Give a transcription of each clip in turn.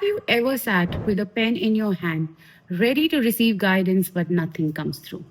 Have you ever sat with a pen in your hand, ready to receive guidance, but nothing comes through?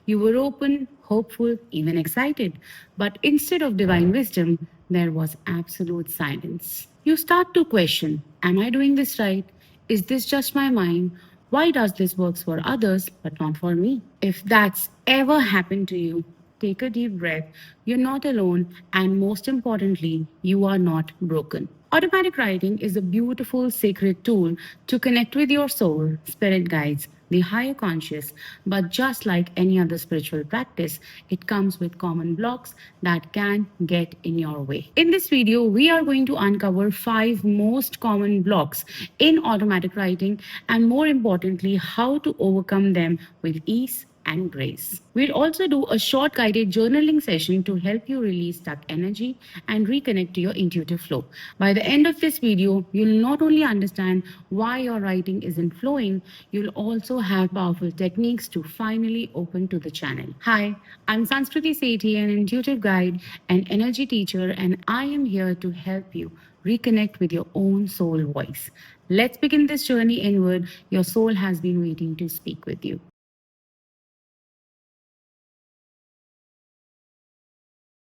You were open, hopeful, even excited, but instead of divine wisdom, there was absolute silence. You start to question: am I doing this right? Is this just my mind? Why does this work for others but not for me? If that's ever happened to you, take a deep breath. You're not alone, and most importantly, you are not broken. Automatic writing is a beautiful, sacred tool to connect with your soul, spirit guides, the higher conscious. But just like any other spiritual practice, it comes with common blocks that can get in your way. In this video, we are going to uncover 5 most common blocks in automatic writing, and more importantly, how to overcome them with ease and grace. We'll also do a short guided journaling session to help you release stuck energy and reconnect to your intuitive flow. By the end of this video, you'll not only understand why your writing isn't flowing, you'll also have powerful techniques to finally open to the channel. Hi, I'm Sanskriti Sethi, an intuitive guide and energy teacher, and I am here to help you reconnect with your own soul voice. Let's begin this journey inward. Your soul has been waiting to speak with you.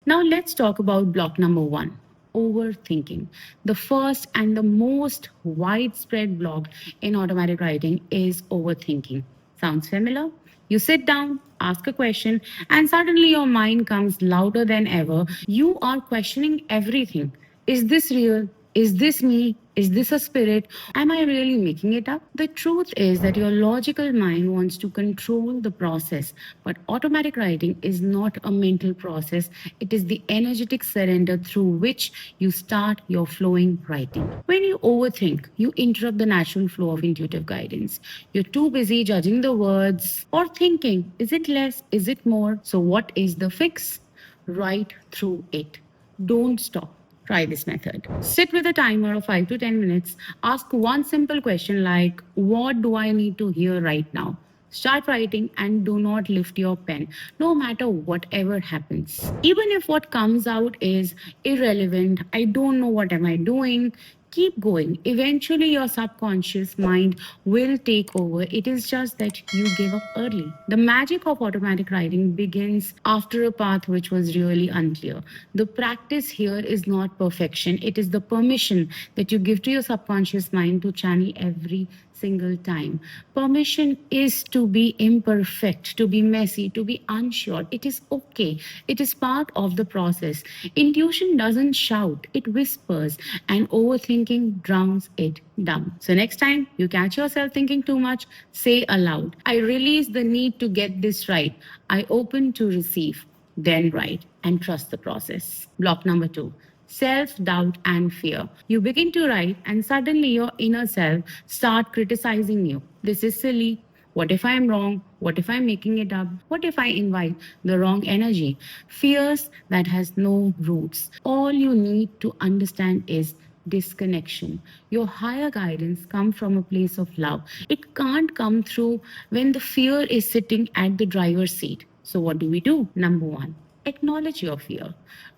Now, let's talk about block number 1: overthinking. The first and the most widespread block in automatic writing is overthinking. Sounds familiar? You sit down, ask a question, and suddenly your mind comes louder than ever. You are questioning everything. Is this real? Is this me? Is this a spirit? Am I really making it up? The truth is that your logical mind wants to control the process, but automatic writing is not a mental process. It is the energetic surrender through which you start your flowing writing. When you overthink, you interrupt the natural flow of intuitive guidance. You're too busy judging the words or thinking, is it less? Is it more? So, what is the fix? Write through it. Don't stop. Try this method. Sit with a timer of 5 to 10 minutes. Ask one simple question like, what do I need to hear right now? Start writing and do not lift your pen, no matter whatever happens. Even if what comes out is irrelevant, I don't know what am I doing, keep going. Eventually, your subconscious mind will take over. It is just that you gave up early. The magic of automatic writing begins after a path which was really unclear. The practice here is not perfection, it is the permission that you give to your subconscious mind to channel every single time. Permission is to be imperfect, to be messy, to be unsure. It is okay. It is part of the process. Intuition doesn't shout, it whispers, and overthinking drowns it down. So, next time you catch yourself thinking too much, say aloud, I release the need to get this right. I open to receive, then write, and trust the process. Block number 2: self doubt and fear. You begin to write, and suddenly your inner self start criticizing you. This is silly. What if I'm wrong? What if I'm making it up? What if I invite the wrong energy? Fears that has no roots. All you need to understand is disconnection. Your higher guidance come from a place of love. It can't come through when the fear is sitting at the driver's seat. So what do we do? Number 1: acknowledge your fear.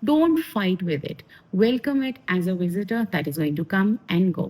Don't fight with it. Welcome it as a visitor that is going to come and go.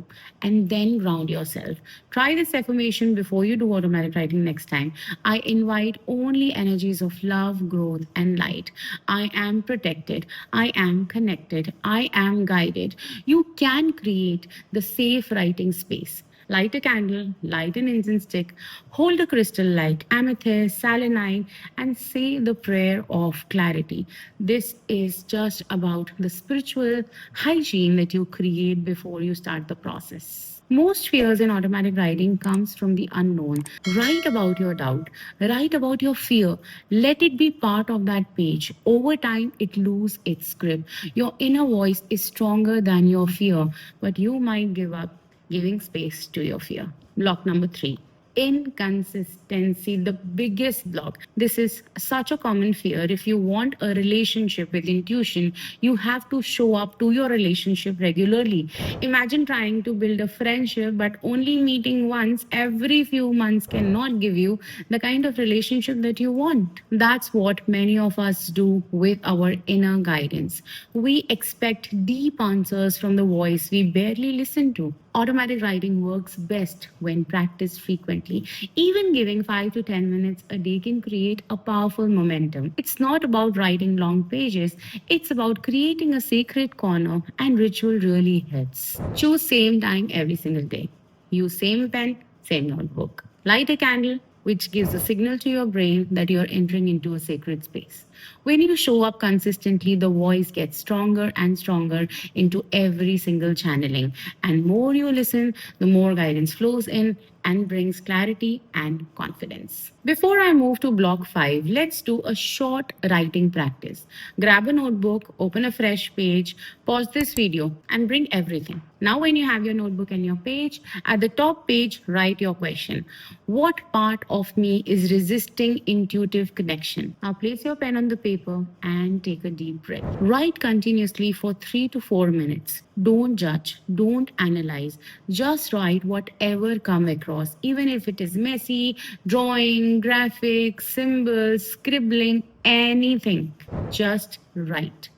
And then ground yourself. Try this affirmation before you do automatic writing next time. I invite only energies of love, growth, and light. I am protected. I am connected. I am guided. You can create the safe writing space. Light a candle, light an incense stick, hold a crystal like amethyst, selenite, and say the prayer of clarity. This is just about the spiritual hygiene that you create before you start the process. Most fears in automatic writing comes from the unknown. Write about your doubt. Write about your fear. Let it be part of that page. Over time, it loses its grip. Your inner voice is stronger than your fear, but you might give up giving space to your fear. Block number 3: inconsistency, the biggest block. This is such a common fear. If you want a relationship with intuition, you have to show up to your relationship regularly. Imagine trying to build a friendship, but only meeting once every few months cannot give you the kind of relationship that you want. That's what many of us do with our inner guidance. We expect deep answers from the voice we barely listen to. Automatic writing works best when practiced frequently. Even giving 5 to 10 minutes a day can create a powerful momentum. It's not about writing long pages, it's about creating a sacred corner, and ritual really helps. Choose same time every single day. Use same pen, same notebook. Light a candle, which gives a signal to your brain that you're entering into a sacred space. When you show up consistently, the voice gets stronger and stronger into every single channeling. And more you listen, the more guidance flows in and brings clarity and confidence. Before I move to block 5, let's do a short writing practice. Grab a notebook, open a fresh page, pause this video, and bring everything. Now, when you have your notebook and your page, at the top page, write your question. What part of me is resisting intuitive connection? Now, place your pen on the paper and take a deep breath. Write continuously for 3 to 4 minutes. Don't judge, don't analyze. Just write whatever come across, even if it is messy, drawing, graphics, symbols, scribbling, anything. Just write.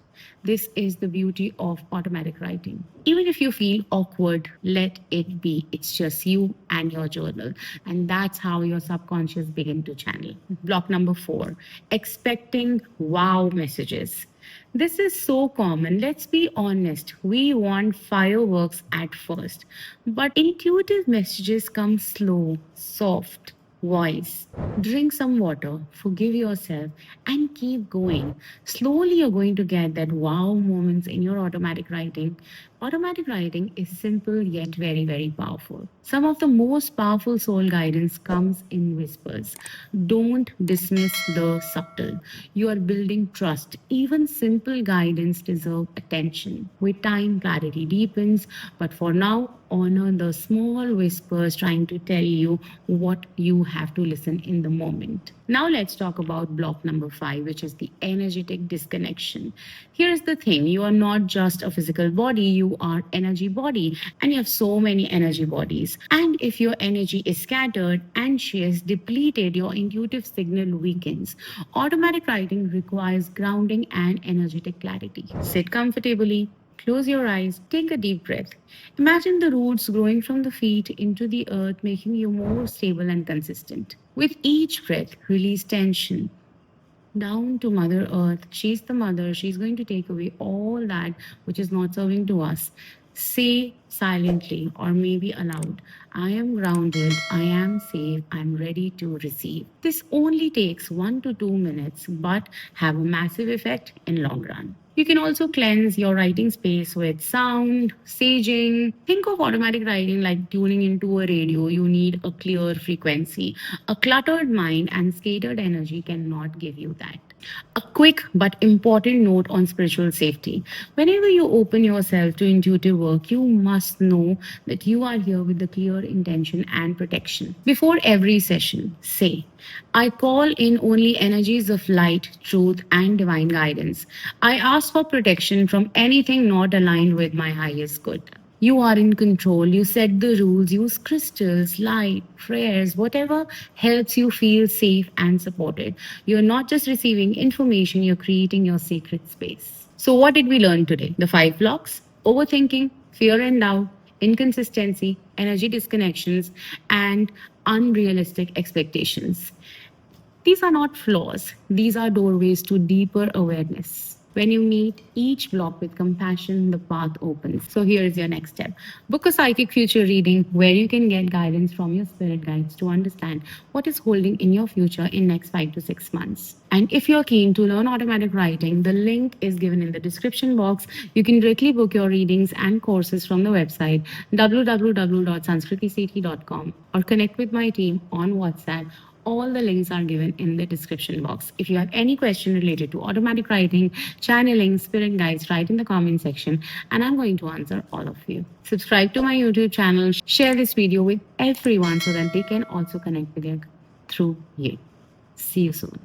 This is the beauty of automatic writing. Even if you feel awkward, let it be. It's just you and your journal. And that's how your subconscious begin to channel. Block number 4, expecting wow messages. This is so common. Let's be honest. We want fireworks at first, but intuitive messages come slow, soft, voice. Drink some water, forgive yourself, and keep going. Slowly, you're going to get that wow moments in your automatic writing. Automatic writing is simple yet very, very powerful. Some of the most powerful soul guidance comes in whispers. Don't dismiss the subtle. You are building trust. Even simple guidance deserve attention. With time, clarity deepens, but for now, honor the small whispers trying to tell you what you have to listen in the moment. Now let's talk about block number 5, which is the energetic disconnection. Here's the thing, you are not just a physical body, you are energy body, and you have so many energy bodies. And if your energy is scattered, anxious, depleted, your intuitive signal weakens. Automatic writing requires grounding and energetic clarity. Sit comfortably. Close your eyes, take a deep breath. Imagine the roots growing from the feet into the earth, making you more stable and consistent. With each breath, release tension down to Mother Earth. She's the mother. She's going to take away all that which is not serving to us. Say silently or maybe aloud, I am grounded, I am safe, I'm ready to receive. This only takes 1 to 2 minutes but have a massive effect in long run. You can also cleanse your writing space with sound, saging. Think of automatic writing like tuning into a radio. You need a clear frequency. A cluttered mind and scattered energy cannot give you that. A quick but important note on spiritual safety. Whenever you open yourself to intuitive work, you must know that you are here with the clear intention and protection. Before every session, say, I call in only energies of light, truth, and divine guidance. I ask for protection from anything not aligned with my highest good. You are in control. You set the rules, use crystals, light, prayers, whatever helps you feel safe and supported. You're not just receiving information, you're creating your sacred space. So, what did we learn today? The 5 blocks: overthinking, fear and doubt, inconsistency, energy disconnections, and unrealistic expectations. These are not flaws, these are doorways to deeper awareness. When you meet each block with compassion, the path opens. So here is your next step. Book a psychic future reading where you can get guidance from your spirit guides to understand what is holding in your future in next 5 to 6 months. And if you're keen to learn automatic writing, the link is given in the description box. You can directly book your readings and courses from the website www.sanskritiseti.com or connect with my team on WhatsApp. All the links are given in the description box. If you have any question related to automatic writing, channeling, spirit guides, write in the comment section and I'm going to answer all of you. Subscribe to my YouTube channel, share this video with everyone so that they can also connect with you through you. See you soon.